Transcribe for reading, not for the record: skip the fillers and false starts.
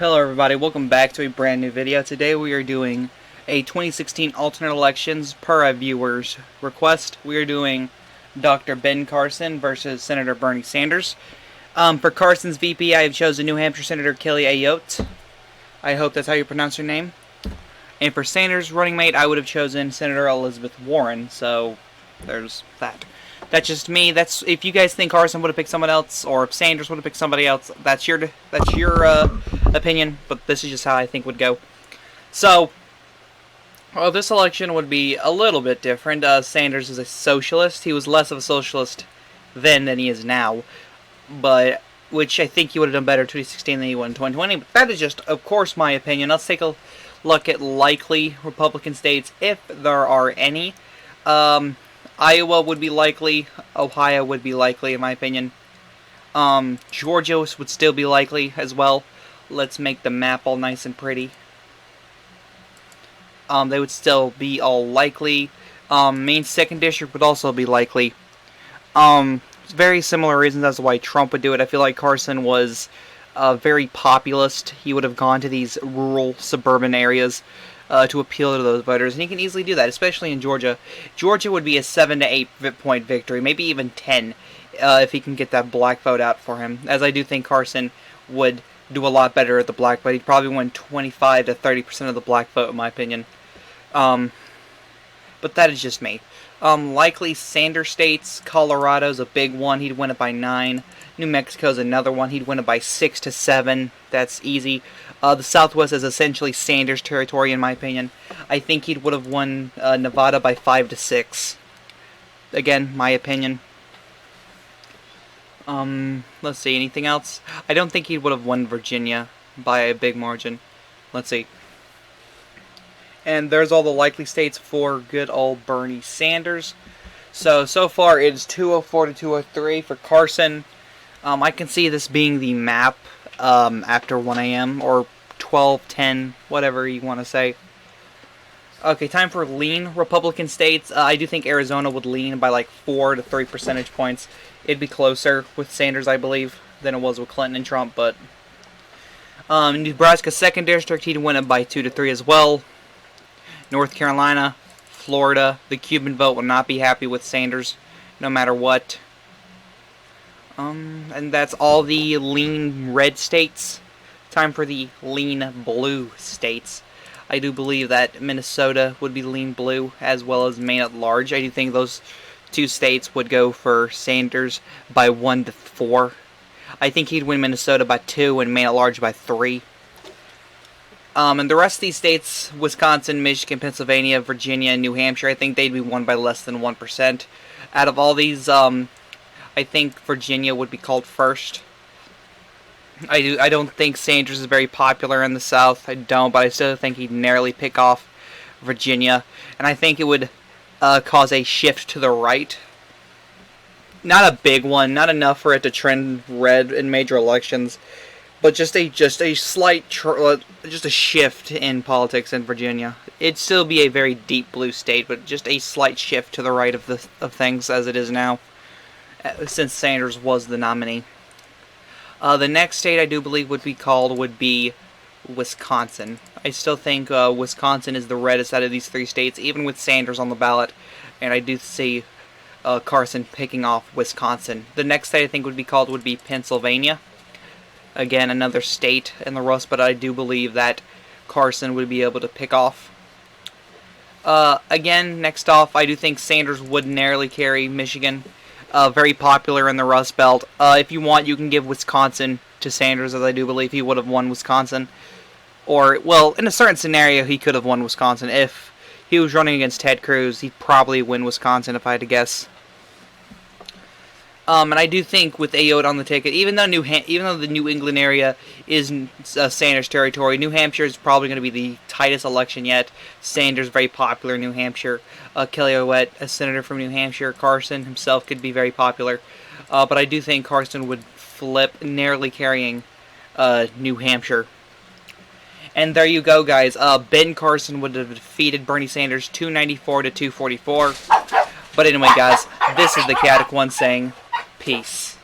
Hello everybody, welcome back to a brand new video. Today we are doing a 2016 alternate elections per a viewer's request. We are doing Dr. Ben Carson versus Senator Bernie Sanders. For Carson's VP, I have chosen New Hampshire Senator Kelly Ayotte. I hope that's how you pronounce her name. And for Sanders' running mate, I would have chosen Senator Elizabeth Warren, so there's that. That's just me. That's if you guys think Carson would have picked someone else, or if Sanders would have picked somebody else, that's your opinion. But this is just how I think would go. So, this election would be a little bit different. Sanders is a socialist. He was less of a socialist then than he is now, but which I think he would have done better in 2016 than he would in 2020. But that is just, of course, my opinion. Let's take a look at likely Republican states, if there are any. Iowa would be likely. Ohio would be likely, in my opinion. Georgia would still be likely as well. Let's make the map all nice and pretty. They would still be all likely. Maine 2nd District would also be likely. Very similar reasons as to why Trump would do it. I feel like Carson was very populist. He would have gone to these rural, suburban areas to appeal to those voters, and he can easily do that, especially in Georgia. Georgia would be a 7 to 8 point victory, maybe even 10, if he can get that black vote out for him, as I do think Carson would do a lot better at the black vote. He'd probably win 25 to 30% of the black vote, in my opinion. But that is just me. Likely Sanders states. Colorado's a big one. He'd win it by 9. New Mexico's another one. He'd win it by 6 to 7. That's easy. The Southwest is essentially Sanders territory, in my opinion. I think he would have won Nevada by 5 to 6. Again, my opinion. Let's see, anything else? I don't think he would have won Virginia by a big margin. Let's see. And there's all the likely states for good old Bernie Sanders. So far it's 204 to 203 for Carson. I can see this being the map after 1 a.m. or 12:10, whatever you want to say. Okay, time for lean Republican states. I do think Arizona would lean by like 4 to 3 percentage points. It'd be closer with Sanders, I believe, than it was with Clinton and Trump. But Nebraska 2nd District, he'd win it by 2 to 3 as well. North Carolina, Florida, the Cuban vote will not be happy with Sanders, no matter what. And that's all the lean red states. Time for the lean blue states. I do believe that Minnesota would be lean blue, as well as Maine at large. I do think those two states would go for Sanders by 1 to 4. I think he'd win Minnesota by 2 and Maine at large by 3. And the rest of these states, Wisconsin, Michigan, Pennsylvania, Virginia, and New Hampshire, I think they'd be won by less than 1%. Out of all these, I think Virginia would be called first. I don't think Sanders is very popular in the South. I don't, but I still think he'd narrowly pick off Virginia. And I think it would cause a shift to the right. Not a big one, not enough for it to trend red in major elections, but just a slight, just a shift in politics in Virginia. It'd still be a very deep blue state, but just a slight shift to the right of things as it is now, since Sanders was the nominee. The next state I do believe would be Wisconsin. I still think Wisconsin is the reddest out of these 3 states, even with Sanders on the ballot, and I do see Carson picking off Wisconsin. The next state I think would be Pennsylvania. Again, another state in the Rust, but I do believe that Carson would be able to pick off. Again, next off, I do think Sanders would narrowly carry Michigan. Very popular in the Rust Belt. If you want, you can give Wisconsin to Sanders, as I do believe he would have won Wisconsin. Or, well, in a certain scenario, he could have won Wisconsin. If he was running against Ted Cruz, he'd probably win Wisconsin, if I had to guess. And I do think with Ayotte on the ticket, even though the New England area is Sanders territory, New Hampshire is probably going to be the tightest election yet. Sanders very popular in New Hampshire. Kelly Ayotte, a senator from New Hampshire. Carson himself could be very popular. But I do think Carson would flip, narrowly carrying New Hampshire. And there you go, guys. Ben Carson would have defeated Bernie Sanders 294 to 244. But anyway, guys, this is the Chaotic One saying peace.